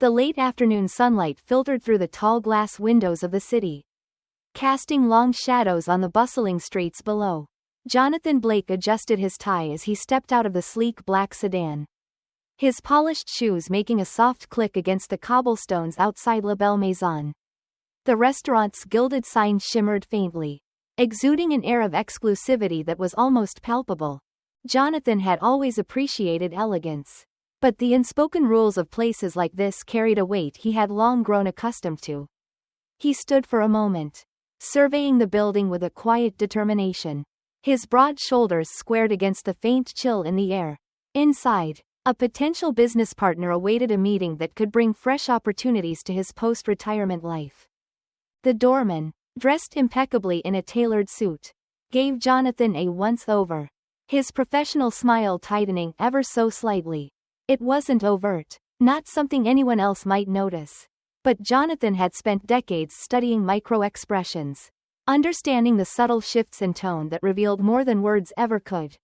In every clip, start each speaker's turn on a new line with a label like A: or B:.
A: The late afternoon sunlight filtered through the tall glass windows of the city, casting long shadows on the bustling streets below. Jonathan Blake adjusted his tie as he stepped out of the sleek black sedan, his polished shoes making a soft click against the cobblestones outside La Belle Maison. The restaurant's gilded sign shimmered faintly, exuding an air of exclusivity that was almost palpable. Jonathan had always appreciated elegance, but the unspoken rules of places like this carried a weight he had long grown accustomed to. He stood for a moment, surveying the building with a quiet determination, his broad shoulders squared against the faint chill in the air. Inside, a potential business partner awaited a meeting that could bring fresh opportunities to his post-retirement life. The doorman, dressed impeccably in a tailored suit, gave Jonathan a once-over, his professional smile tightening ever so slightly. It wasn't overt, not something anyone else might notice. But Jonathan had spent decades studying micro-expressions, understanding the subtle shifts in tone that revealed more than words ever could.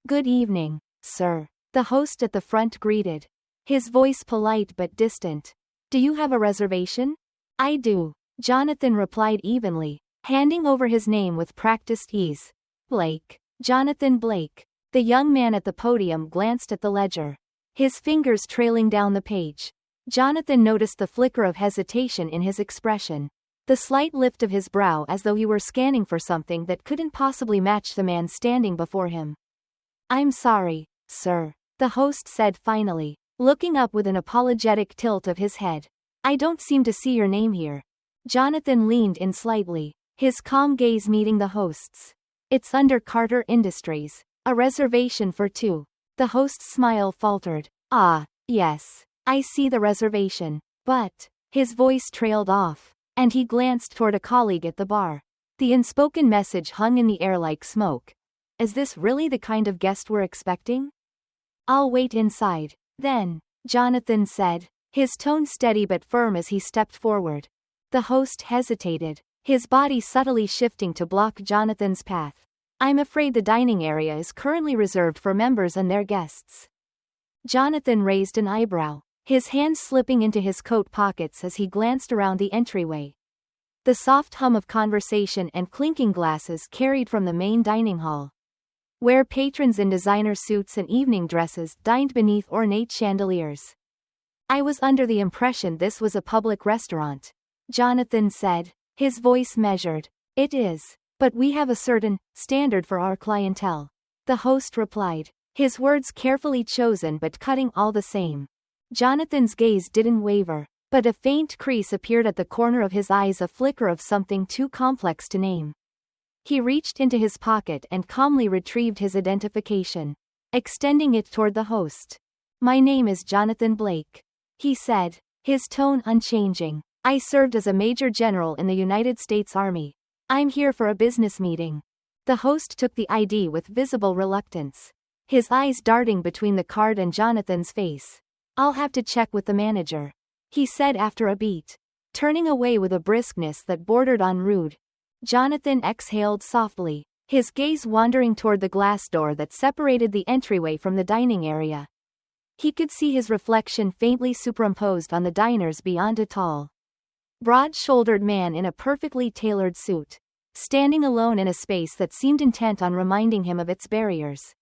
A: "Good evening, sir," the host at the front greeted, his voice polite but distant. "Do you have a reservation?" "I do," Jonathan replied evenly, handing over his name with practiced ease. "Blake. Jonathan Blake." The young man at the podium glanced at the ledger, his fingers trailing down the page. Jonathan noticed the flicker of hesitation in his expression, the slight lift of his brow as though he were scanning for something that couldn't possibly match the man standing before him. "I'm sorry, sir," the host said finally, looking up with an apologetic tilt of his head. "I don't seem to see your name here." Jonathan leaned in slightly, his calm gaze meeting the host's. "It's under Carter Industries. A reservation for two." The host's smile faltered. "Ah, yes. I see the reservation." But his voice trailed off, and he glanced toward a colleague at the bar. The unspoken message hung in the air like smoke. "Is this really the kind of guest we're expecting?" "I'll wait inside, then," Jonathan said, his tone steady but firm as he stepped forward. The host hesitated, his body subtly shifting to block Jonathan's path. "I'm afraid the dining area is currently reserved for members and their guests." Jonathan raised an eyebrow, his hands slipping into his coat pockets as he glanced around the entryway. The soft hum of conversation and clinking glasses carried from the main dining hall, where patrons in designer suits and evening dresses dined beneath ornate chandeliers. "I was under the impression this was a public restaurant," Jonathan said, his voice measured. "It is, but we have a certain standard for our clientele," the host replied, his words carefully chosen but cutting all the same. Jonathan's gaze didn't waver, but a faint crease appeared at the corner of his eyes, a flicker of something too complex to name. He reached into his pocket and calmly retrieved his identification, extending it toward the host. "My name is Jonathan Blake," he said, his tone unchanging. "I served as a major general in the United States Army. I'm here for a business meeting." The host took the ID with visible reluctance, his eyes darting between the card and Jonathan's face. "I'll have to check with the manager," he said after a beat, turning away with a briskness that bordered on rude. Jonathan exhaled softly, his gaze wandering toward the glass door that separated the entryway from the dining area. He could see his reflection faintly superimposed on the diners beyond, a tall, broad-shouldered man in a perfectly tailored suit, standing alone in a space that seemed intent on reminding him of its barriers.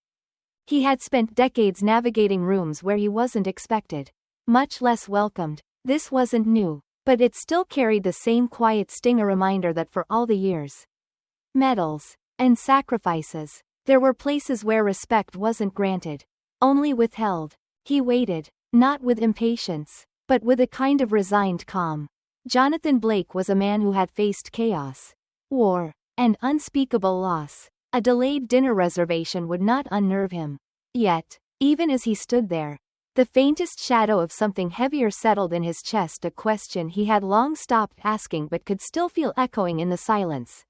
A: He had spent decades navigating rooms where he wasn't expected, much less welcomed. This wasn't new, but it still carried the same quiet sting, a reminder that for all the years, medals, and sacrifices, there were places where respect wasn't granted, only withheld. He waited, not with impatience, but with a kind of resigned calm. Jonathan Blake was a man who had faced chaos, war, and unspeakable loss. A delayed dinner reservation would not unnerve him. Yet, even as he stood there, the faintest shadow of something heavier settled in his chest, a question he had long stopped asking but could still feel echoing in the silence.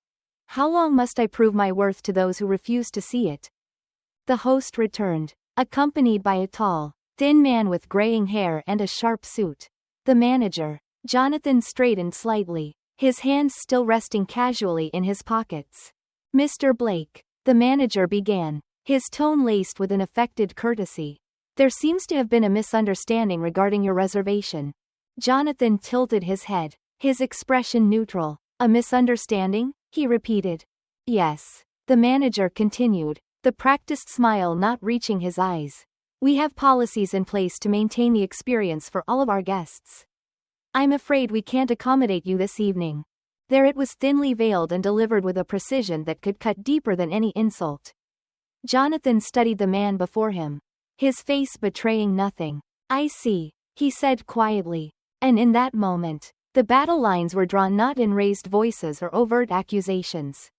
A: "How long must I prove my worth to those who refuse to see it?" The host returned, accompanied by a tall, thin man with graying hair and a sharp suit. The manager. Jonathan straightened slightly, his hands still resting casually in his pockets. "Mr. Blake," the manager began, his tone laced with an affected courtesy, "there seems to have been a misunderstanding regarding your reservation. Jonathan tilted his head, his expression neutral. A misunderstanding? He repeated. Yes. The manager continued, the practiced smile not reaching his eyes. We have policies in place to maintain the experience for all of our guests. I'm afraid we can't accommodate you this evening. There it was, thinly veiled and delivered with a precision that could cut deeper than any insult. Jonathan studied the man before him, his face betraying nothing. I see, he said quietly. And in that moment, the battle lines were drawn not in raised voices or overt accusations,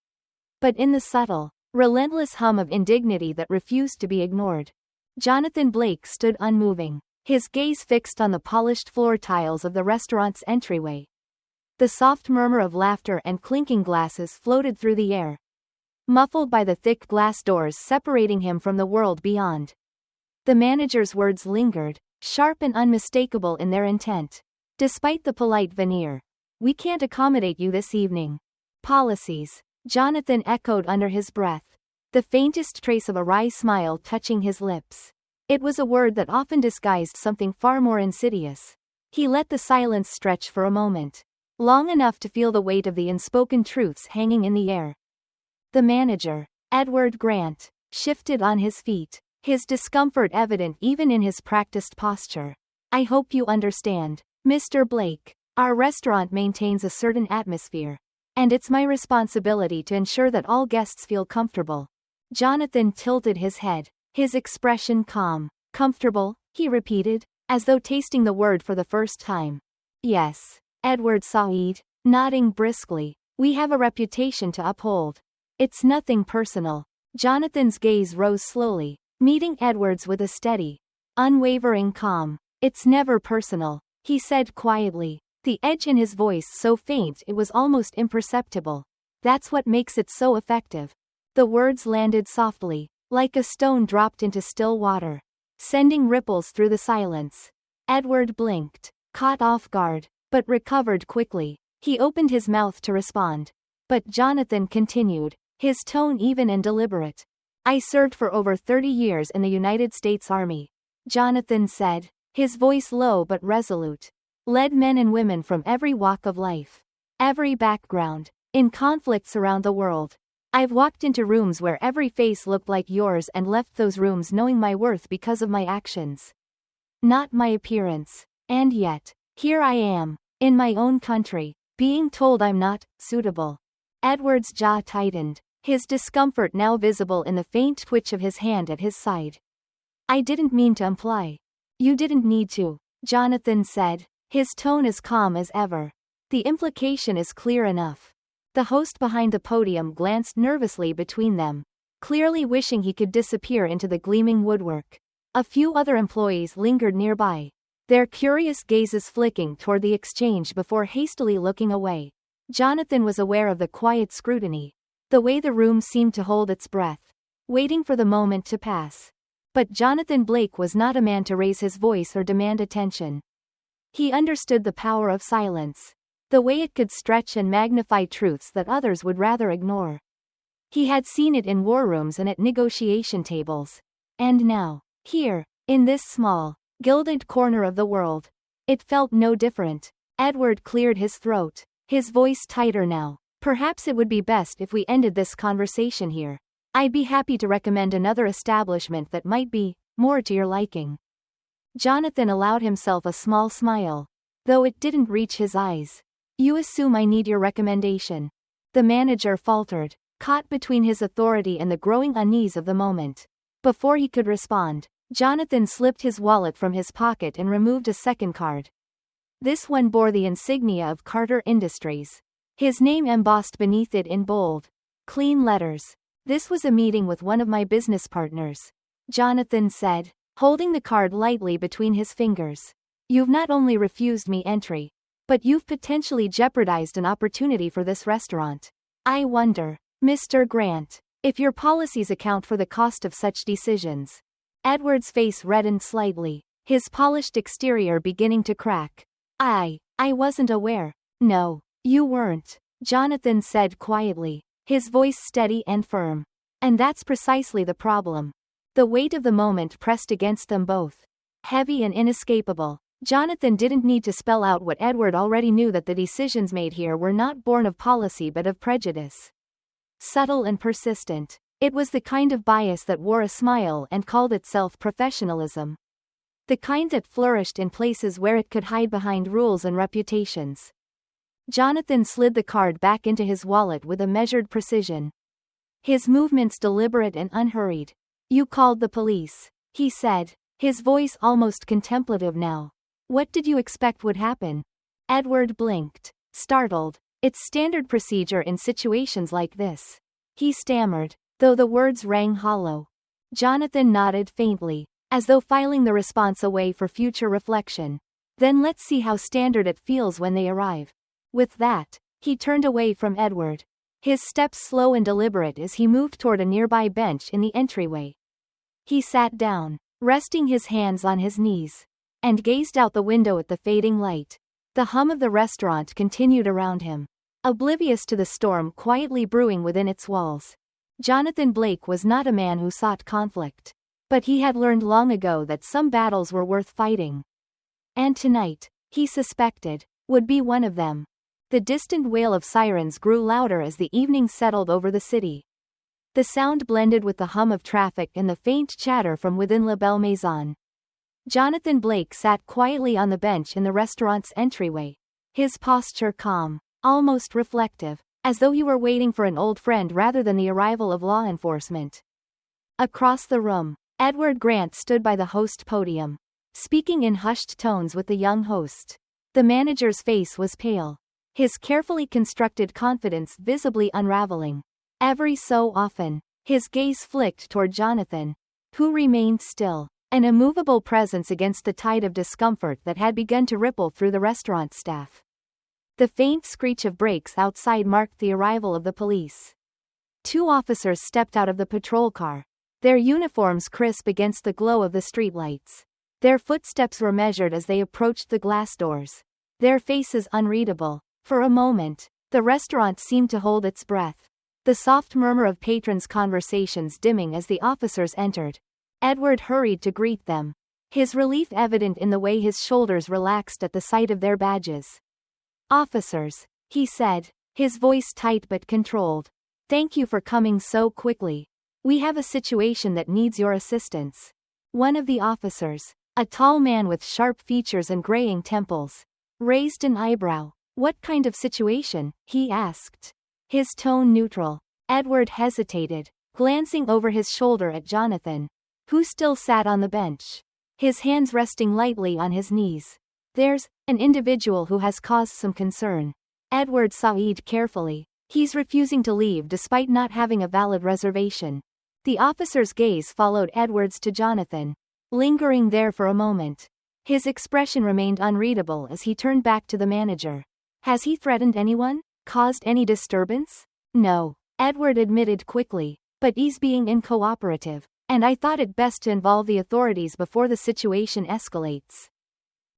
A: but in the subtle, relentless hum of indignity that refused to be ignored. Jonathan Blake stood unmoving, his gaze fixed on the polished floor tiles of the restaurant's entryway. The soft murmur of laughter and clinking glasses floated through the air, muffled by the thick glass doors separating him from the world beyond. The manager's words lingered, sharp and unmistakable in their intent. Despite the polite veneer, we can't accommodate you this evening. Policies, Jonathan echoed under his breath, the faintest trace of a wry smile touching his lips. It was a word that often disguised something far more insidious. He let the silence stretch for a moment, long enough to feel the weight of the unspoken truths hanging in the air. The manager, Edward Grant, shifted on his feet, his discomfort evident even in his practiced posture. I hope you understand, Mr. Blake. Our restaurant maintains a certain atmosphere, and it's my responsibility to ensure that all guests feel comfortable. Jonathan tilted his head, his expression calm. Comfortable, he repeated, as though tasting the word for the first time. Yes, Edward Said, nodding briskly. We have a reputation to uphold. It's nothing personal. Jonathan's gaze rose slowly, meeting Edward's with a steady, unwavering calm. It's never personal, he said quietly, the edge in his voice so faint it was almost imperceptible. That's what makes it so effective. The words landed softly, like a stone dropped into still water, sending ripples through the silence. Edward blinked, caught off guard, but recovered quickly. He opened his mouth to respond, but Jonathan continued, his tone even and deliberate. I served for over 30 years in the United States Army, Jonathan said, his voice low but resolute. Led men and women from every walk of life, every background, in conflicts around the world. I've walked into rooms where every face looked like yours and left those rooms knowing my worth because of my actions, not my appearance. And yet, here I am, in my own country, being told I'm not suitable. Edward's jaw tightened, his discomfort now visible in the faint twitch of his hand at his side. I didn't mean to imply. You didn't need to, Jonathan said, his tone as calm as ever. The implication is clear enough. The host behind the podium glanced nervously between them, clearly wishing he could disappear into the gleaming woodwork. A few other employees lingered nearby, their curious gazes flicking toward the exchange before hastily looking away. Jonathan was aware of the quiet scrutiny, the way the room seemed to hold its breath, waiting for the moment to pass. But Jonathan Blake was not a man to raise his voice or demand attention. He understood the power of silence, the way it could stretch and magnify truths that others would rather ignore. He had seen it in war rooms and at negotiation tables. And now, here, in this small, gilded corner of the world, it felt no different. Edward cleared his throat, his voice tighter now. Perhaps it would be best if we ended this conversation here. I'd be happy to recommend another establishment that might be more to your liking. Jonathan allowed himself a small smile, though it didn't reach his eyes. You assume I need your recommendation? The manager faltered, caught between his authority and the growing unease of the moment. Before he could respond, Jonathan slipped his wallet from his pocket and removed a second card. This one bore the insignia of Carter Industries, his name embossed beneath it in bold, clean letters. This was a meeting with one of my business partners, Jonathan said, holding the card lightly between his fingers. You've not only refused me entry, but you've potentially jeopardized an opportunity for this restaurant. I wonder, Mr. Grant, if your policies account for the cost of such decisions. Edward's face reddened slightly, his polished exterior beginning to crack. I wasn't aware. No, you weren't, Jonathan said quietly, his voice steady and firm. And that's precisely the problem. The weight of the moment pressed against them both, heavy and inescapable. Jonathan didn't need to spell out what Edward already knew, that the decisions made here were not born of policy but of prejudice. Subtle and persistent. It was the kind of bias that wore a smile and called itself professionalism. The kind that flourished in places where it could hide behind rules and reputations. Jonathan slid the card back into his wallet with a measured precision. His movements deliberate and unhurried. "You called the police," he said, his voice almost contemplative now. "What did you expect would happen?" Edward blinked, startled. "It's standard procedure in situations like this," he stammered, though the words rang hollow. Jonathan nodded faintly, as though filing the response away for future reflection. "Then let's see how standard it feels when they arrive." With that, he turned away from Edward, his steps slow and deliberate as he moved toward a nearby bench in the entryway. He sat down, resting his hands on his knees, and gazed out the window at the fading light. The hum of the restaurant continued around him, oblivious to the storm quietly brewing within its walls. Jonathan Blake was not a man who sought conflict, but he had learned long ago that some battles were worth fighting. And tonight, he suspected, would be one of them. The distant wail of sirens grew louder as the evening settled over the city. The sound blended with the hum of traffic and the faint chatter from within La Belle Maison. Jonathan Blake sat quietly on the bench in the restaurant's entryway, his posture calm, almost reflective, as though he were waiting for an old friend rather than the arrival of law enforcement. Across the room, Edward Grant stood by the host podium, speaking in hushed tones with the young host. The manager's face was pale, his carefully constructed confidence visibly unraveling. Every so often, his gaze flicked toward Jonathan, who remained still, an immovable presence against the tide of discomfort that had begun to ripple through the restaurant staff. The faint screech of brakes outside marked the arrival of the police. 2 officers stepped out of the patrol car, their uniforms crisp against the glow of the streetlights. Their footsteps were measured as they approached the glass doors, their faces unreadable. For a moment, the restaurant seemed to hold its breath, the soft murmur of patrons' conversations dimming as the officers entered. Edward hurried to greet them, his relief evident in the way his shoulders relaxed at the sight of their badges. "Officers," he said, his voice tight but controlled. "Thank you for coming so quickly. We have a situation that needs your assistance." One of the officers, a tall man with sharp features and graying temples, raised an eyebrow. "What kind of situation?" he asked, his tone neutral. Edward hesitated, glancing over his shoulder at Jonathan, who still sat on the bench, his hands resting lightly on his knees. "There's an individual who has caused some concern." Edward sighed carefully. "He's refusing to leave despite not having a valid reservation." The officer's gaze followed Edward's to Jonathan, lingering there for a moment. His expression remained unreadable as he turned back to the manager. "Has he threatened anyone? Caused any disturbance?" "No," Edward admitted quickly, "but he's being uncooperative, and I thought it best to involve the authorities before the situation escalates."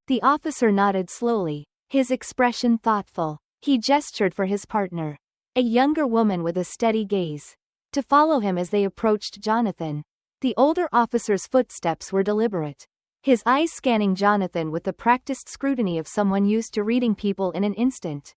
A: The officer nodded slowly, his expression thoughtful. He gestured for his partner, a younger woman with a steady gaze, to follow him as they approached Jonathan. The older officer's footsteps were deliberate, his eyes scanning Jonathan with the practiced scrutiny of someone used to reading people in an instant.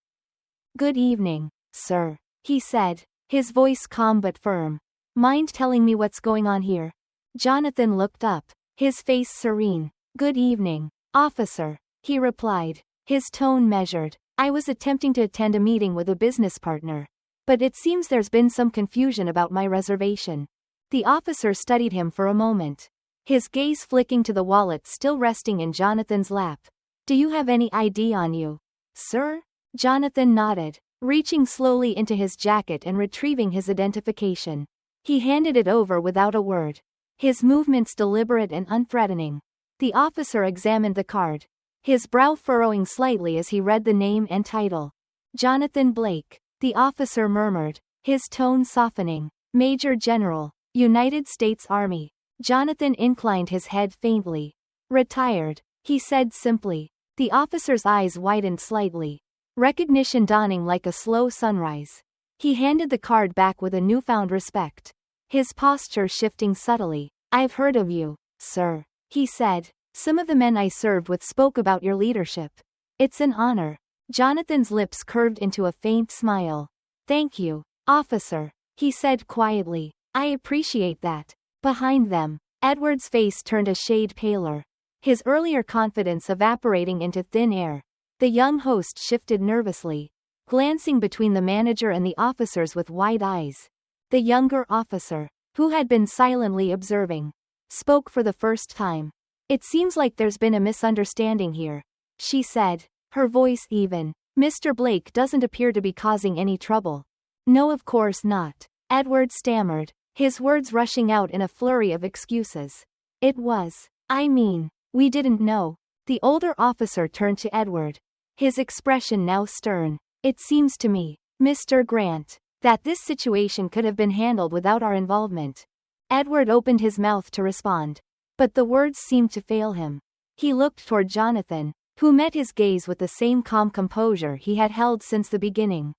A: "Good evening, sir," he said, his voice calm but firm. "Mind telling me what's going on here?" Jonathan looked up, his face serene. "Good evening, officer," he replied, his tone measured. "I was attempting to attend a meeting with a business partner, but it seems there's been some confusion about my reservation." The officer studied him for a moment, his gaze flicking to the wallet still resting in Jonathan's lap. "Do you have any ID on you, sir?" Jonathan nodded, reaching slowly into his jacket and retrieving his identification. He handed it over without a word, his movements deliberate and unthreatening. The officer examined the card, his brow furrowing slightly as he read the name and title. "Jonathan Blake," the officer murmured, his tone softening. "Major General, United States Army." Jonathan inclined his head faintly. "Retired," he said simply. The officer's eyes widened slightly, recognition dawning like a slow sunrise. He handed the card back with a newfound respect, his posture shifting subtly. "I've heard of you, sir," he said, Some of the men I served with spoke about your leadership. It's an honor. Jonathan's lips curved into a faint smile. Thank you, officer, he said quietly. I appreciate that. Behind them, Edward's face turned a shade paler, his earlier confidence evaporating into thin air. The young host shifted nervously, glancing between the manager and the officers with wide eyes. The younger officer, who had been silently observing, spoke for the first time. It seems like there's been a misunderstanding here, she said, her voice even. Mr. Blake doesn't appear to be causing any trouble. No, of course not, Edward stammered, his words rushing out in a flurry of excuses. I mean, we didn't know. The older officer turned to Edward, his expression now stern. It seems to me, Mr. Grant, that this situation could have been handled without our involvement. Edward opened his mouth to respond, but the words seemed to fail him. He looked toward Jonathan, who met his gaze with the same calm composure he had held since the beginning.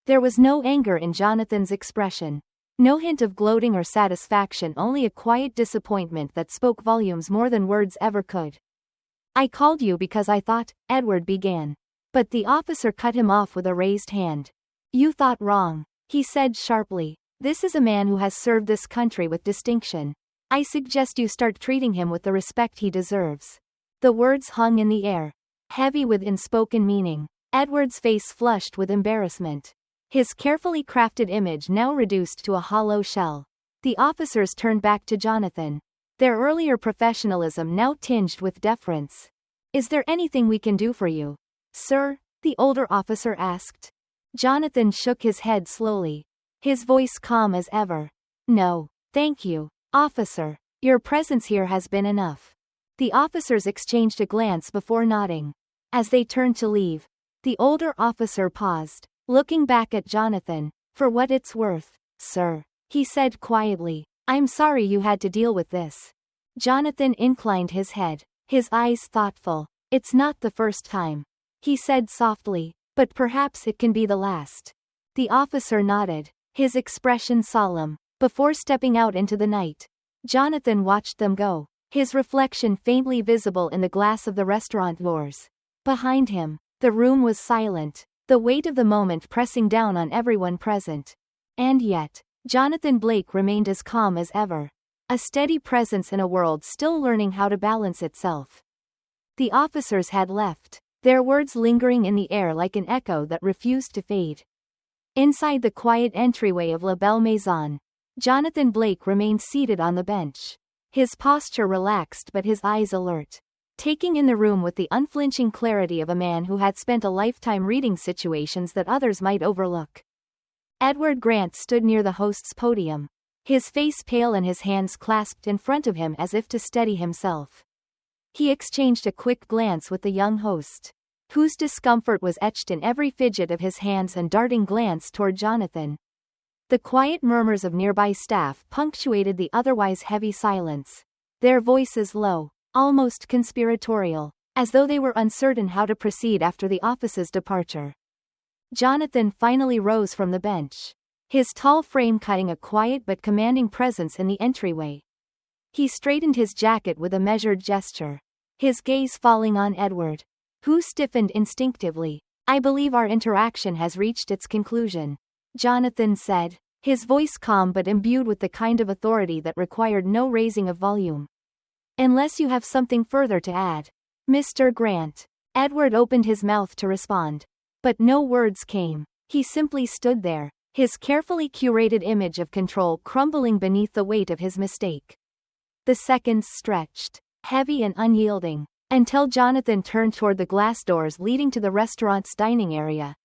A: There was no anger in Jonathan's expression, no hint of gloating or satisfaction, only a quiet disappointment that spoke volumes more than words ever could. I called you because I thought, Edward began. But the officer cut him off with a raised hand. You thought wrong, he said sharply. This is a man who has served this country with distinction. I suggest you start treating him with the respect he deserves. The words hung in the air, heavy with unspoken meaning. Edward's face flushed with embarrassment, his carefully crafted image now reduced to a hollow shell. The officers turned back to Jonathan, their earlier professionalism now tinged with deference. Is there anything we can do for you, sir? The older officer asked. Jonathan shook his head slowly, his voice calm as ever. No, thank you, officer. Your presence here has been enough. The officers exchanged a glance before nodding. As they turned to leave, the older officer paused, looking back at Jonathan. For what it's worth, sir, he said quietly, I'm sorry you had to deal with this. Jonathan inclined his head, his eyes thoughtful. It's not the first time, he said softly, but perhaps it can be the last. The officer nodded, his expression solemn. Before stepping out into the night, Jonathan watched them go, his reflection faintly visible in the glass of the restaurant doors. Behind him, the room was silent, the weight of the moment pressing down on everyone present. And yet, Jonathan Blake remained as calm as ever, a steady presence in a world still learning how to balance itself. The officers had left, their words lingering in the air like an echo that refused to fade. Inside the quiet entryway of La Belle Maison, Jonathan Blake remained seated on the bench, his posture relaxed but his eyes alert, taking in the room with the unflinching clarity of a man who had spent a lifetime reading situations that others might overlook. Edward Grant stood near the host's podium, his face pale and his hands clasped in front of him as if to steady himself. He exchanged a quick glance with the young host, whose discomfort was etched in every fidget of his hands and darting glance toward Jonathan. The quiet murmurs of nearby staff punctuated the otherwise heavy silence, their voices low, almost conspiratorial, as though they were uncertain how to proceed after the office's departure. Jonathan finally rose from the bench, his tall frame cutting a quiet but commanding presence in the entryway. He straightened his jacket with a measured gesture, his gaze falling on Edward, who stiffened instinctively. I believe our interaction has reached its conclusion, Jonathan said, his voice calm but imbued with the kind of authority that required no raising of volume. Unless you have something further to add, Mr. Grant. Edward opened his mouth to respond, but no words came. He simply stood there, his carefully curated image of control crumbling beneath the weight of his mistake. The seconds stretched, heavy and unyielding, until Jonathan turned toward the glass doors leading to the restaurant's dining area.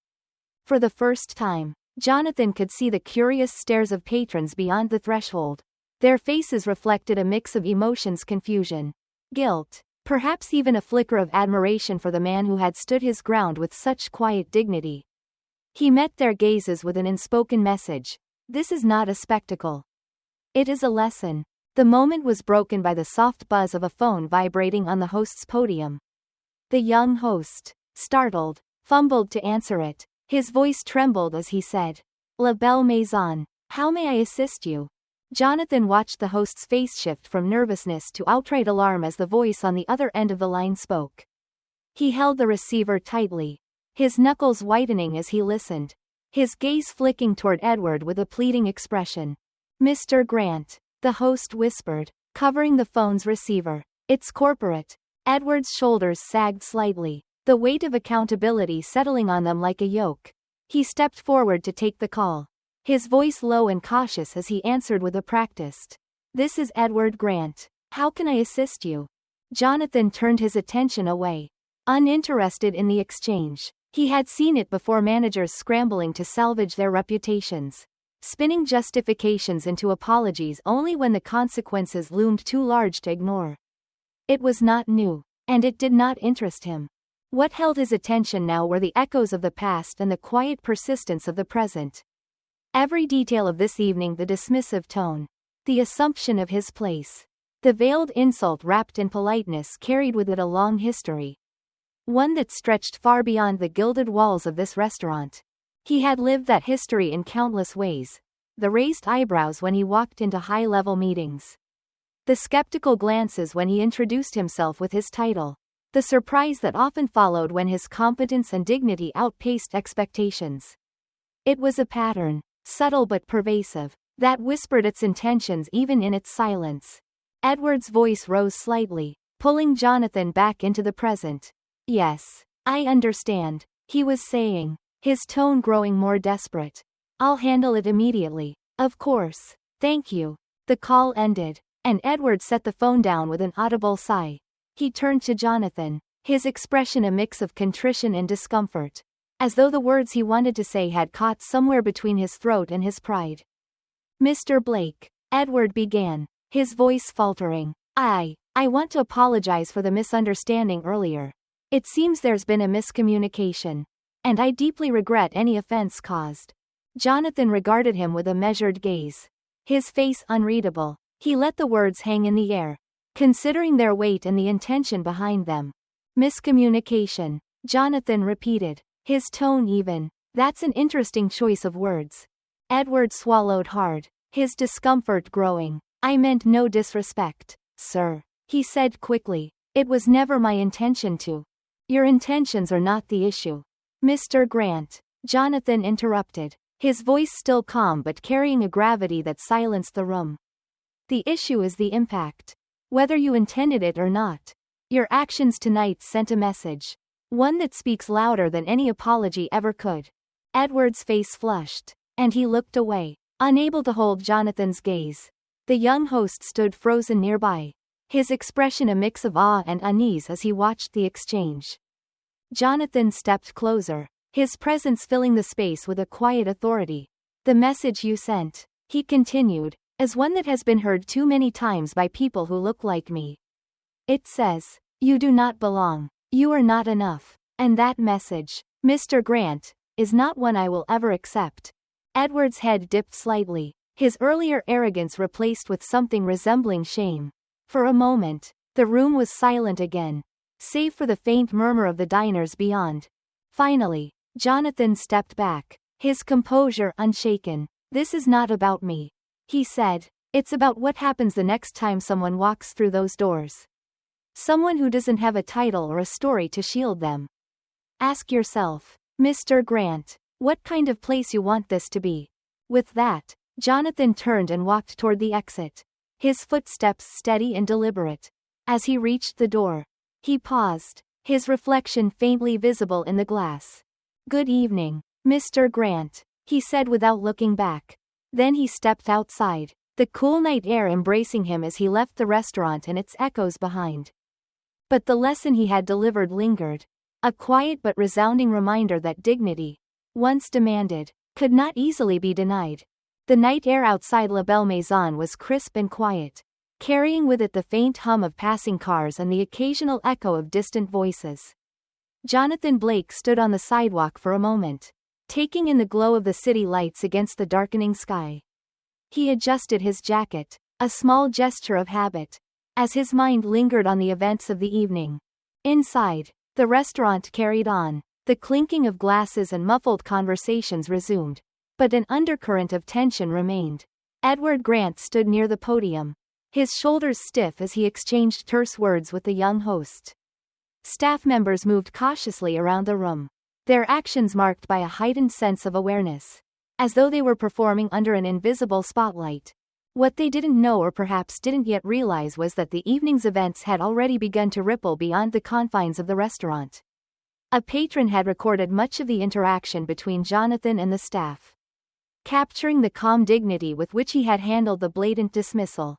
A: For the first time, Jonathan could see the curious stares of patrons beyond the threshold. Their faces reflected a mix of emotions: confusion, guilt, perhaps even a flicker of admiration for the man who had stood his ground with such quiet dignity. He met their gazes with an unspoken message: this is not a spectacle. It is a lesson. The moment was broken by the soft buzz of a phone vibrating on the host's podium. The young host, startled, fumbled to answer it. His voice trembled as he said, La Belle Maison, how may I assist you? Jonathan watched the host's face shift from nervousness to outright alarm as the voice on the other end of the line spoke. He held the receiver tightly, his knuckles whitening as he listened, his gaze flicking toward Edward with a pleading expression. "Mr. Grant," the host whispered, covering the phone's receiver. "It's corporate." Edward's shoulders sagged slightly, the weight of accountability settling on them like a yoke. He stepped forward to take the call, his voice low and cautious as he answered with a practiced, "This is Edward Grant. How can I assist you?" Jonathan turned his attention away, uninterested in the exchange. He had seen it before, managers scrambling to salvage their reputations, spinning justifications into apologies only when the consequences loomed too large to ignore. It was not new, and it did not interest him. What held his attention now were the echoes of the past and the quiet persistence of the present. Every detail of this evening, the dismissive tone, the assumption of his place, the veiled insult wrapped in politeness, carried with it a long history. One that stretched far beyond the gilded walls of this restaurant. He had lived that history in countless ways. The raised eyebrows when he walked into high-level meetings, the skeptical glances when he introduced himself with his title, the surprise that often followed when his competence and dignity outpaced expectations. It was a pattern, subtle but pervasive, that whispered its intentions even in its silence. Edward's voice rose slightly, pulling Jonathan back into the present. "Yes, I understand," he was saying, his tone growing more desperate. "I'll handle it immediately. Of course. Thank you." The call ended, and Edward set the phone down with an audible sigh. He turned to Jonathan, his expression a mix of contrition and discomfort, as though the words he wanted to say had caught somewhere between his throat and his pride. "Mr. Blake," Edward began, his voice faltering, I want to apologize for the misunderstanding earlier. It seems there's been a miscommunication, and I deeply regret any offense caused." Jonathan regarded him with a measured gaze, his face unreadable. He let the words hang in the air, considering their weight and the intention behind them. "Miscommunication," Jonathan repeated, his tone even. "That's an interesting choice of words." Edward swallowed hard, his discomfort growing. "I meant no disrespect, sir," he said quickly. "It was never my intention to." "Your intentions are not the issue, Mr. Grant," Jonathan interrupted, his voice still calm but carrying a gravity that silenced the room. "The issue is the impact. Whether you intended it or not. Your actions tonight sent a message. One that speaks louder than any apology ever could." Edward's face flushed, and he looked away, unable to hold Jonathan's gaze. The young host stood frozen nearby, his expression a mix of awe and unease as he watched the exchange. Jonathan stepped closer, his presence filling the space with a quiet authority. "The message you sent," he continued, "is one that has been heard too many times by people who look like me. It says, you do not belong, you are not enough, and that message, Mr. Grant, is not one I will ever accept." Edward's head dipped slightly, his earlier arrogance replaced with something resembling shame. For a moment, the room was silent again, save for the faint murmur of the diners beyond. Finally, Jonathan stepped back, his composure unshaken. "This is not about me," he said. "It's about what happens the next time someone walks through those doors. Someone who doesn't have a title or a story to shield them. Ask yourself, Mr. Grant, what kind of place you want this to be." With that, Jonathan turned and walked toward the exit, his footsteps steady and deliberate. As he reached the door, he paused, his reflection faintly visible in the glass. "Good evening, Mr. Grant," he said without looking back. Then he stepped outside, the cool night air embracing him as he left the restaurant and its echoes behind. But the lesson he had delivered lingered, a quiet but resounding reminder that dignity, once demanded, could not easily be denied. The night air outside La Belle Maison was crisp and quiet, carrying with it the faint hum of passing cars and the occasional echo of distant voices. Jonathan Blake stood on the sidewalk for a moment, taking in the glow of the city lights against the darkening sky. He adjusted his jacket, a small gesture of habit, as his mind lingered on the events of the evening. Inside, the restaurant carried on, the clinking of glasses and muffled conversations resumed, but an undercurrent of tension remained. Edward Grant stood near the podium, his shoulders stiff as he exchanged terse words with the young host. Staff members moved cautiously around the room, their actions marked by a heightened sense of awareness, as though they were performing under an invisible spotlight. What they didn't know, or perhaps didn't yet realize, was that the evening's events had already begun to ripple beyond the confines of the restaurant. A patron had recorded much of the interaction between Jonathan and the staff, capturing the calm dignity with which he had handled the blatant dismissal,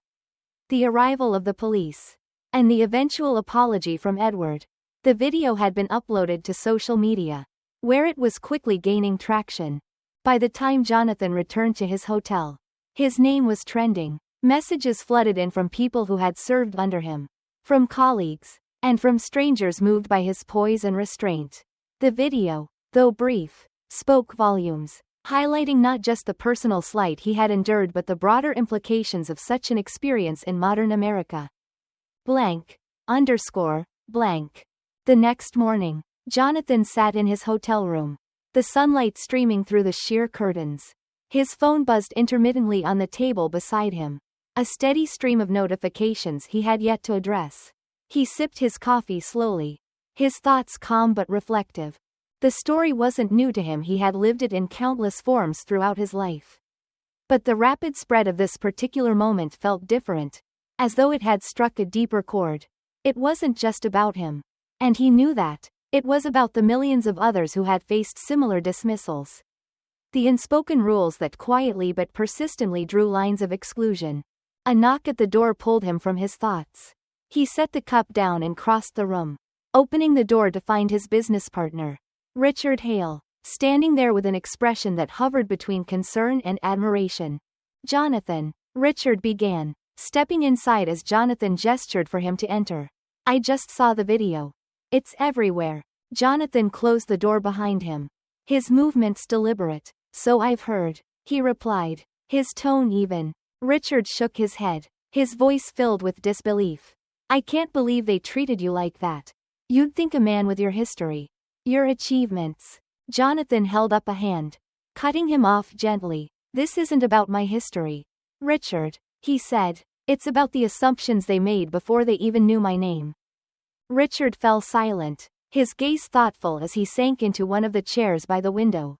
A: the arrival of the police, and the eventual apology from Edward. The video had been uploaded to social media, where it was quickly gaining traction. By the time Jonathan returned to his hotel, his name was trending. Messages flooded in from people who had served under him, from colleagues, and from strangers moved by his poise and restraint. The video, though brief, spoke volumes, highlighting not just the personal slight he had endured but the broader implications of such an experience in modern America. Blank. Blank. The next morning, Jonathan sat in his hotel room, the sunlight streaming through the sheer curtains. His phone buzzed intermittently on the table beside him, a steady stream of notifications he had yet to address. He sipped his coffee slowly, his thoughts calm but reflective. The story wasn't new to him, he had lived it in countless forms throughout his life. But the rapid spread of this particular moment felt different, as though it had struck a deeper chord. It wasn't just about him, and he knew that. It was about the millions of others who had faced similar dismissals. The unspoken rules that quietly but persistently drew lines of exclusion. A knock at the door pulled him from his thoughts. He set the cup down and crossed the room, opening the door to find his business partner, Richard Hale, standing there with an expression that hovered between concern and admiration. "Jonathan," Richard began, stepping inside as Jonathan gestured for him to enter. "I just saw the video. It's everywhere." Jonathan closed the door behind him, his movements deliberate. "So I've heard," he replied, his tone even. Richard shook his head, his voice filled with disbelief. "I can't believe they treated you like that. You'd think a man with your history, your achievements." Jonathan held up a hand, cutting him off gently. "This isn't about my history, Richard," he said. "It's about the assumptions they made before they even knew my name." Richard fell silent, his gaze thoughtful as he sank into one of the chairs by the window.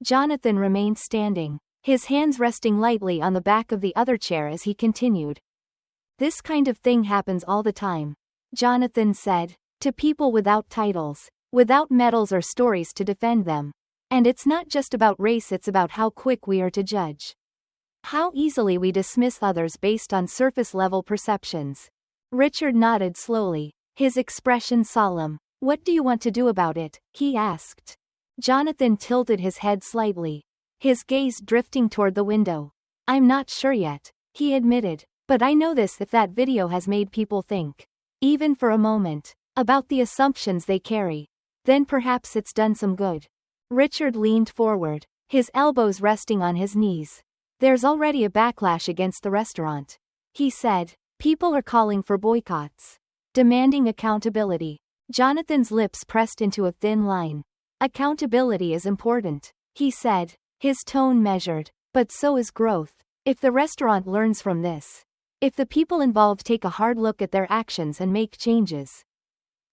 A: Jonathan remained standing, his hands resting lightly on the back of the other chair as he continued. "This kind of thing happens all the time," Jonathan said, "to people without titles, without medals or stories to defend them. And it's not just about race, it's about how quick we are to judge. How easily we dismiss others based on surface-level perceptions." Richard nodded slowly, his expression solemn. "What do you want to do about it?" he asked. Jonathan tilted his head slightly, his gaze drifting toward the window. "I'm not sure yet," he admitted, "but I know this: if that video has made people think, even for a moment, about the assumptions they carry, then perhaps it's done some good." Richard leaned forward, his elbows resting on his knees. "There's already a backlash against the restaurant," he said. "People are calling for boycotts, demanding accountability." Jonathan's lips pressed into a thin line. "Accountability is important," he said, his tone measured, "but so is growth. If the restaurant learns from this, if the people involved take a hard look at their actions and make changes,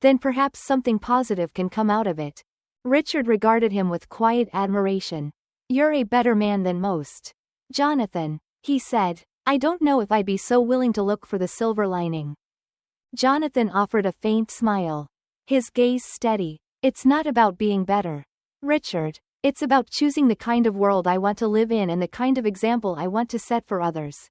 A: then perhaps something positive can come out of it." Richard regarded him with quiet admiration. "You're a better man than most, Jonathan," he said. "I don't know if I'd be so willing to look for the silver lining." Jonathan offered a faint smile, his gaze steady. "It's not about being better, Richard. It's about choosing the kind of world I want to live in and the kind of example I want to set for others."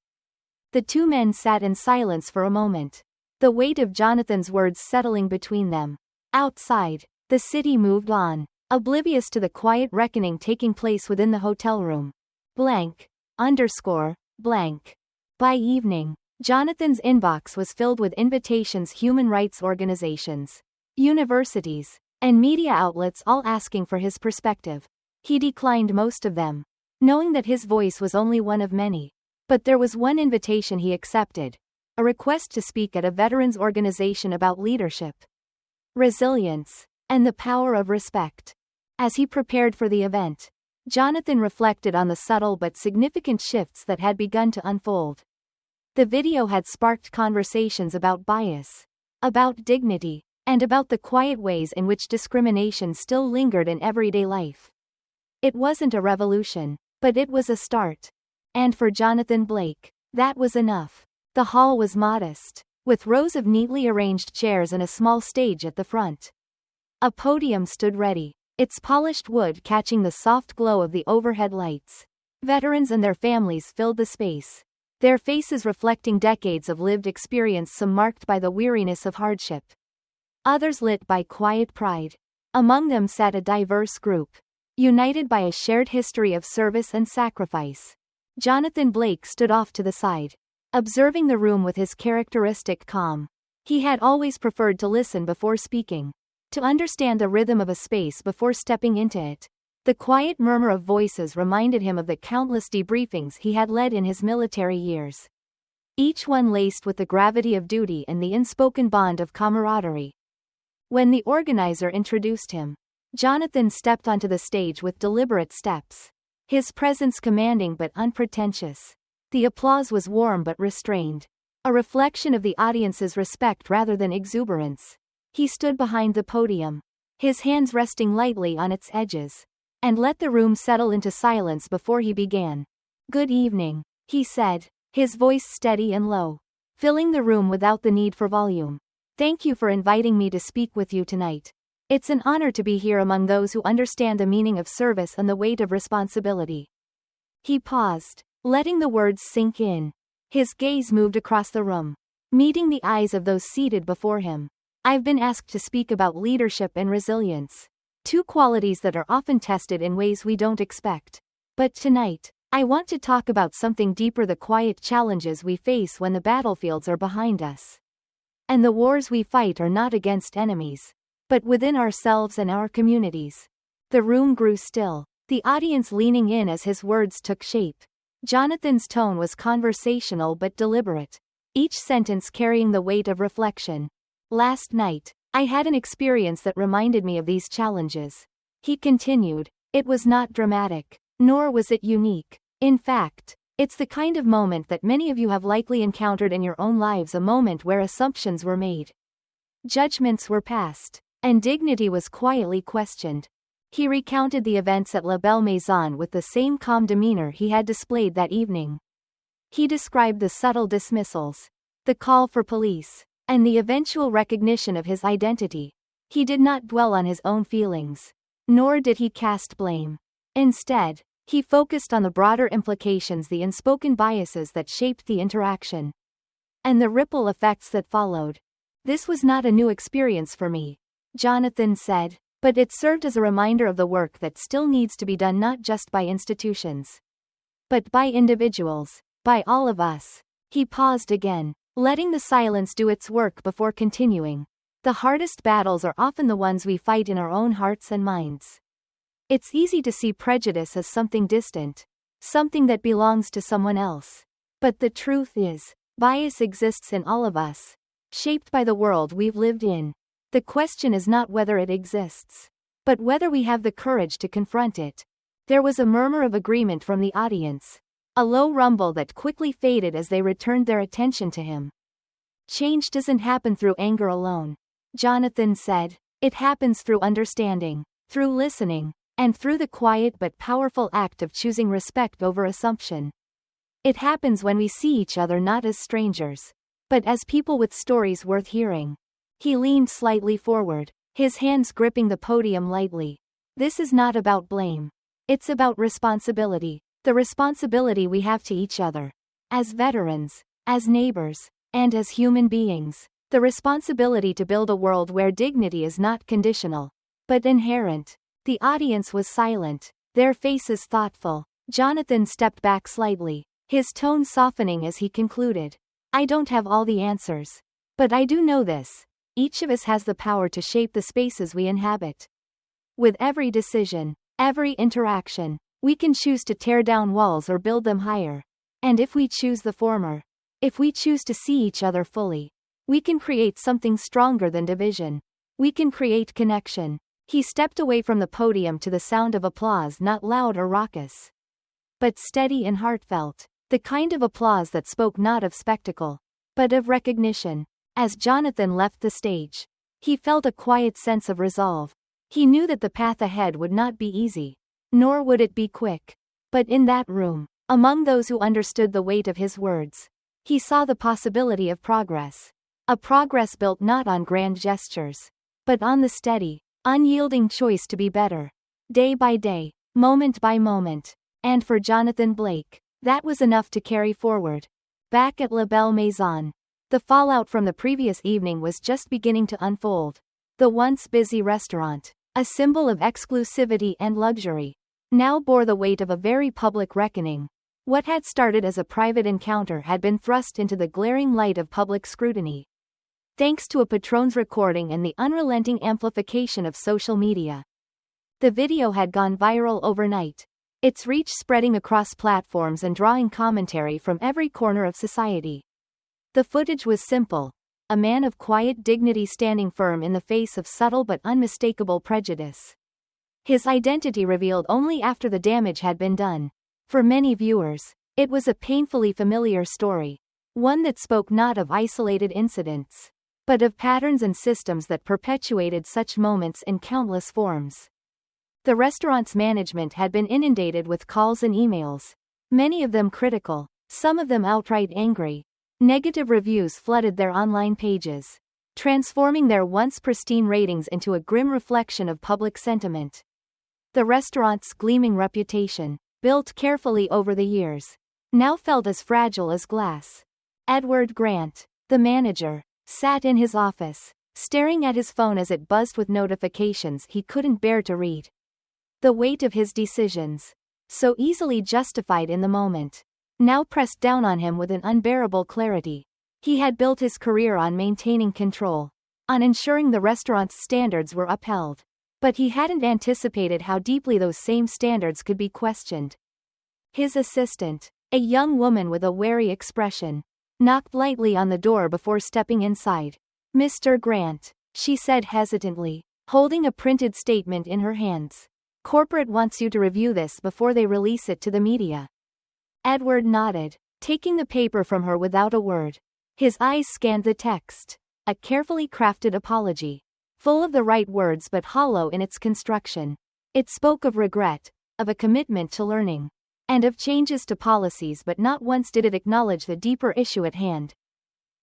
A: The two men sat in silence for a moment, the weight of Jonathan's words settling between them. Outside, the city moved on, oblivious to the quiet reckoning taking place within the hotel room. Blank. By evening, Jonathan's inbox was filled with invitations, human rights organizations, universities, and media outlets all asking for his perspective. He declined most of them, knowing that his voice was only one of many. But there was one invitation he accepted, a request to speak at a veterans organization about leadership, resilience, and the power of respect. As he prepared for the event, Jonathan reflected on the subtle but significant shifts that had begun to unfold. The video had sparked conversations about bias, about dignity, and about the quiet ways in which discrimination still lingered in everyday life. It wasn't a revolution, but it was a start. And for Jonathan Blake, that was enough. The hall was modest, with rows of neatly arranged chairs and a small stage at the front. A podium stood ready, its polished wood catching the soft glow of the overhead lights. Veterans and their families filled the space, their faces reflecting decades of lived experience, some marked by the weariness of hardship, others lit by quiet pride. Among them sat a diverse group, united by a shared history of service and sacrifice. Jonathan Blake stood off to the side, observing the room with his characteristic calm. He had always preferred to listen before speaking, to understand the rhythm of a space before stepping into it. The quiet murmur of voices reminded him of the countless debriefings he had led in his military years, each one laced with the gravity of duty and the unspoken bond of camaraderie. When the organizer introduced him, Jonathan stepped onto the stage with deliberate steps, his presence commanding but unpretentious. The applause was warm but restrained, a reflection of the audience's respect rather than exuberance. He stood behind the podium, his hands resting lightly on its edges, and let the room settle into silence before he began. "Good evening," he said, his voice steady and low, filling the room without the need for volume. "Thank you for inviting me to speak with you tonight. It's an honor to be here among those who understand the meaning of service and the weight of responsibility." He paused, letting the words sink in. His gaze moved across the room, meeting the eyes of those seated before him. "I've been asked to speak about leadership and resilience, two qualities that are often tested in ways we don't expect. But tonight, I want to talk about something deeper: the quiet challenges we face when the battlefields are behind us. And the wars we fight are not against enemies, but within ourselves and our communities." The room grew still, the audience leaning in as his words took shape. Jonathan's tone was conversational but deliberate, each sentence carrying the weight of reflection. "Last night, I had an experience that reminded me of these challenges," he continued. "It was not dramatic, nor was it unique. In fact, it's the kind of moment that many of you have likely encountered in your own lives, a moment where assumptions were made, judgments were passed, and dignity was quietly questioned." He recounted the events at La Belle Maison with the same calm demeanor he had displayed that evening. He described the subtle dismissals, the call for police, and the eventual recognition of his identity. He did not dwell on his own feelings, nor did he cast blame. Instead, he focused on the broader implications, the unspoken biases that shaped the interaction, and the ripple effects that followed. "This was not a new experience for me," Jonathan said, "but it served as a reminder of the work that still needs to be done, not just by institutions, but by individuals, by all of us." He paused again, letting the silence do its work before continuing. "The hardest battles are often the ones we fight in our own hearts and minds. It's easy to see prejudice as something distant, something that belongs to someone else. But the truth is, bias exists in all of us, shaped by the world we've lived in. The question is not whether it exists, but whether we have the courage to confront it." There was a murmur of agreement from the audience, a low rumble that quickly faded as they returned their attention to him. "Change doesn't happen through anger alone," Jonathan said. "It happens through understanding, through listening, and through the quiet but powerful act of choosing respect over assumption. It happens when we see each other not as strangers, but as people with stories worth hearing." He leaned slightly forward, his hands gripping the podium lightly. "This is not about blame. It's about responsibility. The responsibility we have to each other, as veterans, as neighbors, and as human beings. The responsibility to build a world where dignity is not conditional, but inherent." The audience was silent, their faces thoughtful. Jonathan stepped back slightly, his tone softening as he concluded. "I don't have all the answers, but I do know this. Each of us has the power to shape the spaces we inhabit. With every decision, every interaction, we can choose to tear down walls or build them higher. And if we choose the former, if we choose to see each other fully, we can create something stronger than division. We can create connection." He stepped away from the podium to the sound of applause, not loud or raucous, but steady and heartfelt, the kind of applause that spoke not of spectacle, but of recognition. As Jonathan left the stage, he felt a quiet sense of resolve. He knew that the path ahead would not be easy, nor would it be quick. But in that room, among those who understood the weight of his words, he saw the possibility of progress. A progress built not on grand gestures, but on the steady, unyielding choice to be better, day by day, moment by moment. And for Jonathan Blake, that was enough to carry forward. Back at La Belle Maison, the fallout from the previous evening was just beginning to unfold. The once busy restaurant, a symbol of exclusivity and luxury, now bore the weight of a very public reckoning. What had started as a private encounter had been thrust into the glaring light of public scrutiny, thanks to a patron's recording and the unrelenting amplification of social media. The video had gone viral overnight, its reach spreading across platforms and drawing commentary from every corner of society. The footage was simple: a man of quiet dignity standing firm in the face of subtle but unmistakable prejudice. His identity revealed only after the damage had been done. For many viewers, it was a painfully familiar story, one that spoke not of isolated incidents, but of patterns and systems that perpetuated such moments in countless forms. The restaurant's management had been inundated with calls and emails, many of them critical, some of them outright angry. Negative reviews flooded their online pages, transforming their once pristine ratings into a grim reflection of public sentiment. The restaurant's gleaming reputation, built carefully over the years, now felt as fragile as glass. Edward Grant, the manager, sat in his office, staring at his phone as it buzzed with notifications he couldn't bear to read. The weight of his decisions, so easily justified in the moment, now pressed down on him with an unbearable clarity. He had built his career on maintaining control, on ensuring the restaurant's standards were upheld. But he hadn't anticipated how deeply those same standards could be questioned. His assistant, a young woman with a wary expression, knocked lightly on the door before stepping inside. "Mr. Grant," she said hesitantly, holding a printed statement in her hands. "Corporate wants you to review this before they release it to the media." Edward nodded, taking the paper from her without a word. His eyes scanned the text, a carefully crafted apology, full of the right words but hollow in its construction. It spoke of regret, of a commitment to learning, and of changes to policies, but not once did it acknowledge the deeper issue at hand.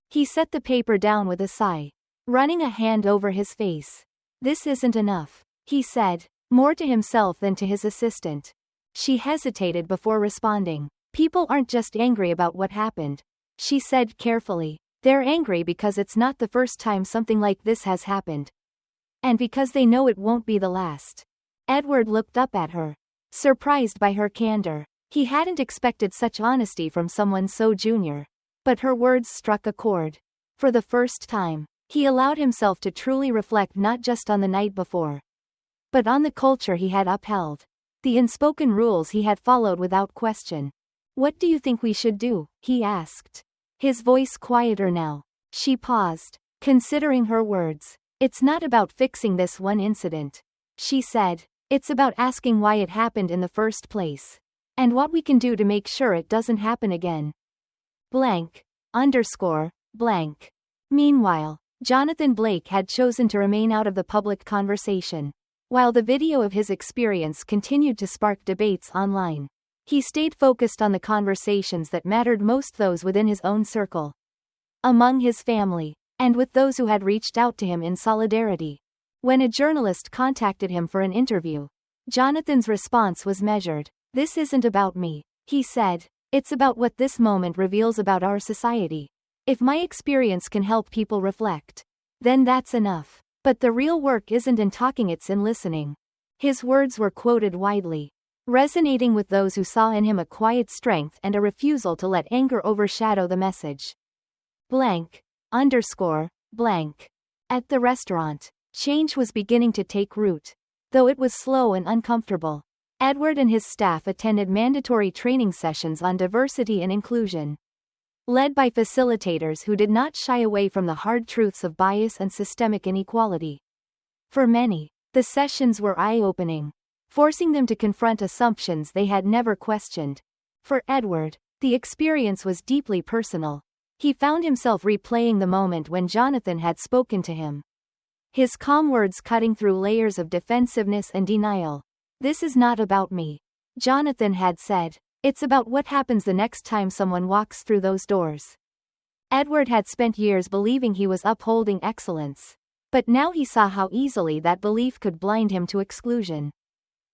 A: He set the paper down with a sigh, running a hand over his face. "This isn't enough," he said, more to himself than to his assistant. She hesitated before responding. "People aren't just angry about what happened," she said carefully. "They're angry because it's not the first time something like this has happened. And because they know it won't be the last." Edward looked up at her, surprised by her candor. He hadn't expected such honesty from someone so junior. But her words struck a chord. For the first time, he allowed himself to truly reflect not just on the night before, but on the culture he had upheld, the unspoken rules he had followed without question. "What do you think we should do?" he asked, his voice quieter now. She paused, considering her words. "It's not about fixing this one incident," she said. "It's about asking why it happened in the first place, and what we can do to make sure it doesn't happen again. Blank. Underscore. Blank." Meanwhile, Jonathan Blake had chosen to remain out of the public conversation. While the video of his experience continued to spark debates online, he stayed focused on the conversations that mattered most, those within his own circle, among his family, and with those who had reached out to him in solidarity. When a journalist contacted him for an interview, Jonathan's response was measured. "This isn't about me," he said. "It's about what this moment reveals about our society. If my experience can help people reflect, then that's enough. But the real work isn't in talking, it's in listening." His words were quoted widely, resonating with those who saw in him a quiet strength and a refusal to let anger overshadow the message. Blank. Underscore. Blank. At the restaurant, change was beginning to take root, though it was slow and uncomfortable. Edward and his staff attended mandatory training sessions on diversity and inclusion, led by facilitators who did not shy away from the hard truths of bias and systemic inequality. For many, The sessions were eye-opening, forcing them to confront assumptions they had never questioned. For Edward, the experience was deeply personal. He found himself replaying the moment when Jonathan had spoken to him. His calm words cutting through layers of defensiveness and denial. "This is not about me," Jonathan had said. "It's about what happens the next time someone walks through those doors." Edward had spent years believing he was upholding excellence. But now he saw how easily that belief could blind him to exclusion.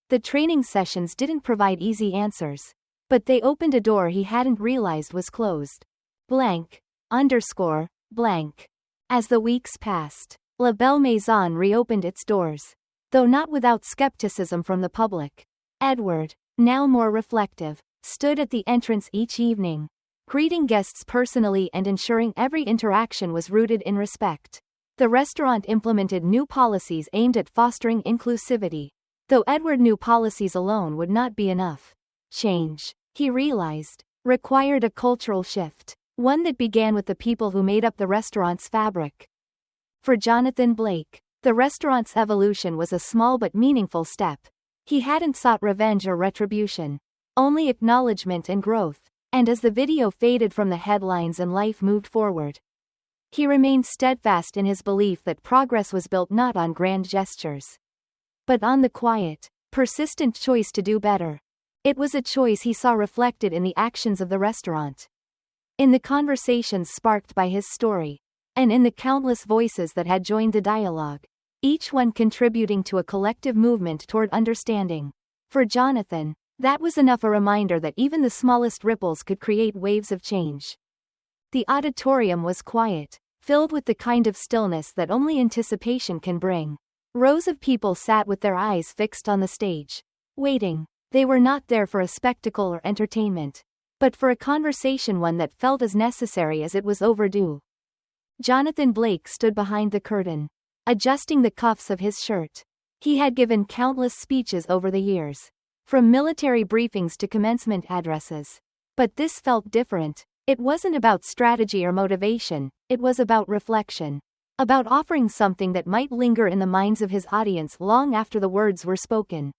A: The training sessions didn't provide easy answers. But they opened a door he hadn't realized was closed. Blank. Underscore. Blank. As the weeks passed, La Belle Maison reopened its doors. Though not without skepticism from the public. Edward, now more reflective, stood at the entrance each evening, greeting guests personally and ensuring every interaction was rooted in respect. The restaurant implemented new policies aimed at fostering inclusivity. Though Edward knew policies alone would not be enough. Change, he realized, required a cultural shift, one that began with the people who made up the restaurant's fabric. For Jonathan Blake, the restaurant's evolution was a small but meaningful step. He hadn't sought revenge or retribution, only acknowledgement and growth. And as the video faded from the headlines and life moved forward, he remained steadfast in his belief that progress was built not on grand gestures, but on the quiet, persistent choice to do better. It was a choice he saw reflected in the actions of the restaurant, in the conversations sparked by his story, and in the countless voices that had joined the dialogue, each one contributing to a collective movement toward understanding. For Jonathan, that was enough a reminder that even the smallest ripples could create waves of change. The auditorium was quiet, filled with the kind of stillness that only anticipation can bring. Rows of people sat with their eyes fixed on the stage, waiting. They were not there for a spectacle or entertainment, but for a conversation, one that felt as necessary as it was overdue. Jonathan Blake stood behind the curtain, adjusting the cuffs of his shirt. He had given countless speeches over the years, from military briefings to commencement addresses. But this felt different. It wasn't about strategy or motivation, it was about reflection. About offering something that might linger in the minds of his audience long after the words were spoken.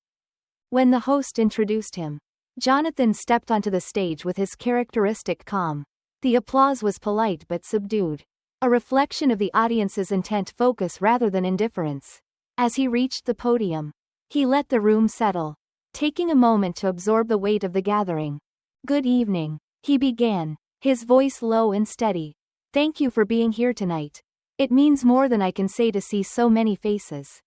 A: When the host introduced him, Jonathan stepped onto the stage with his characteristic calm. The applause was polite but subdued, a reflection of the audience's intent focus rather than indifference. As he reached the podium, he let the room settle, taking a moment to absorb the weight of the gathering. "Good evening," he began, his voice low and steady. "Thank you for being here tonight. It means more than I can say to see so many faces.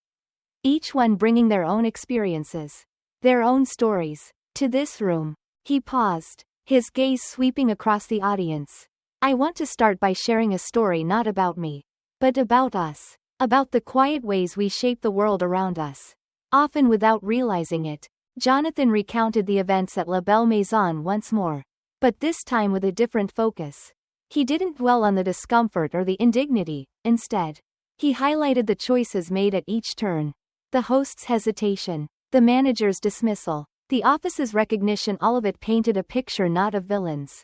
A: Each one bringing their own experiences, their own stories, to this room." He paused, his gaze sweeping across the audience. "I want to start by sharing a story not about me, but about us. About the quiet ways we shape the world around us." Often without realizing it, Jonathan recounted the events at La Belle Maison once more. But this time with a different focus. He didn't dwell on the discomfort or the indignity, instead, he highlighted the choices made at each turn. The host's hesitation, the manager's dismissal, the office's recognition, all of it painted a picture not of villains,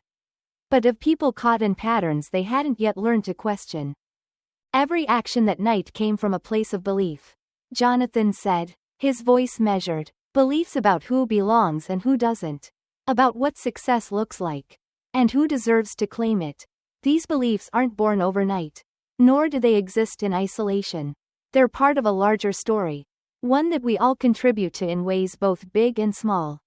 A: but of people caught in patterns they hadn't yet learned to question. Every action that night came from a place of belief, Jonathan said, his voice measured. Beliefs about who belongs and who doesn't. About what success looks like, and who deserves to claim it. These beliefs aren't born overnight, nor do they exist in isolation. They're part of a larger story, one that we all contribute to in ways both big and small.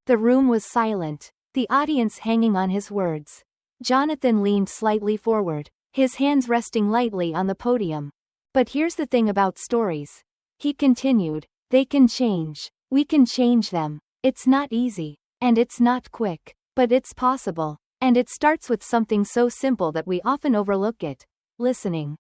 A: The room was silent, the audience hanging on his words. Jonathan leaned slightly forward, his hands resting lightly on the podium. "But here's the thing about stories," he continued, "they can change. We can change them. It's not easy, and it's not quick, but it's possible. And it starts with something so simple that we often overlook it: listening."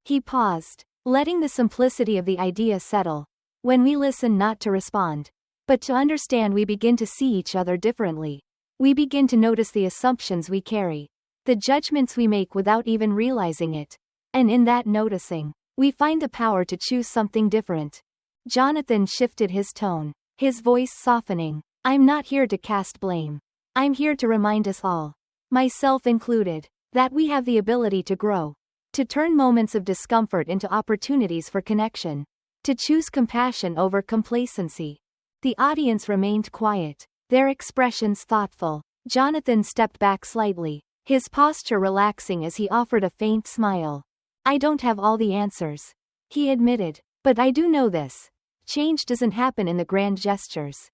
A: He paused, letting the simplicity of the idea settle. When we listen not to respond, but to understand, we begin to see each other differently. We begin to notice the assumptions we carry, the judgments we make without even realizing it. And in that noticing, we find the power to choose something different. Jonathan shifted his tone, his voice softening. "I'm not here to cast blame. I'm here to remind us all, myself included, that we have the ability to grow, to turn moments of discomfort into opportunities for connection, To choose compassion over complacency. The audience remained quiet, their expressions thoughtful. Jonathan stepped back slightly, his posture relaxing as he offered a faint smile. I don't have all the answers, he admitted, but I do know this. Change doesn't happen in the grand gestures.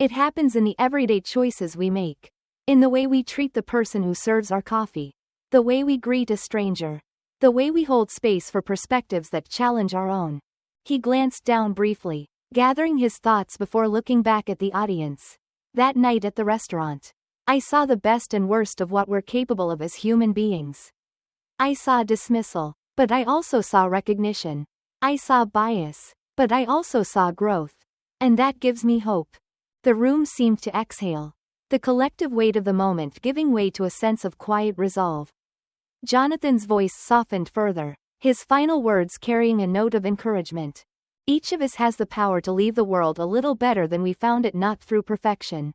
A: It happens in the everyday choices we make. In the way we treat the person who serves our coffee. The way we greet a stranger. The way we hold space for perspectives that challenge our own. He glanced down briefly, gathering his thoughts before looking back at the audience. That night at the restaurant, I saw the best and worst of what we're capable of as human beings. I saw dismissal, but I also saw recognition. I saw bias, but I also saw growth. And that gives me hope. The room seemed to exhale, the collective weight of the moment giving way to a sense of quiet resolve. Jonathan's voice softened further, his final words carrying a note of encouragement. Each of us has the power to leave the world a little better than we found it, not through perfection,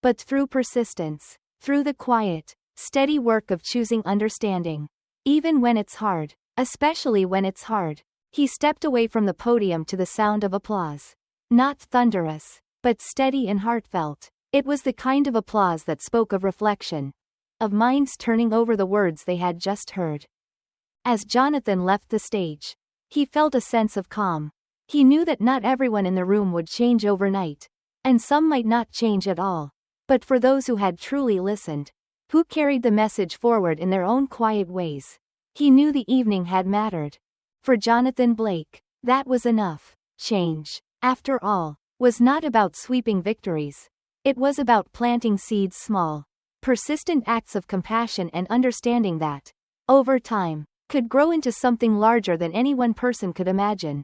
A: but through persistence, through the quiet, steady work of choosing understanding. Even when it's hard, especially when it's hard. He stepped away from the podium to the sound of applause. Not thunderous, but steady and heartfelt. It was the kind of applause that spoke of reflection, of minds turning over the words they had just heard. As Jonathan left the stage, he felt a sense of calm. He knew that not everyone in the room would change overnight, and some might not change at all. But for those who had truly listened, who carried the message forward in their own quiet ways, he knew the evening had mattered. For Jonathan Blake, that was enough. Change, after all, was not about sweeping victories. It was about planting seeds, small, persistent acts of compassion and understanding that, over time, could grow into something larger than any one person could imagine.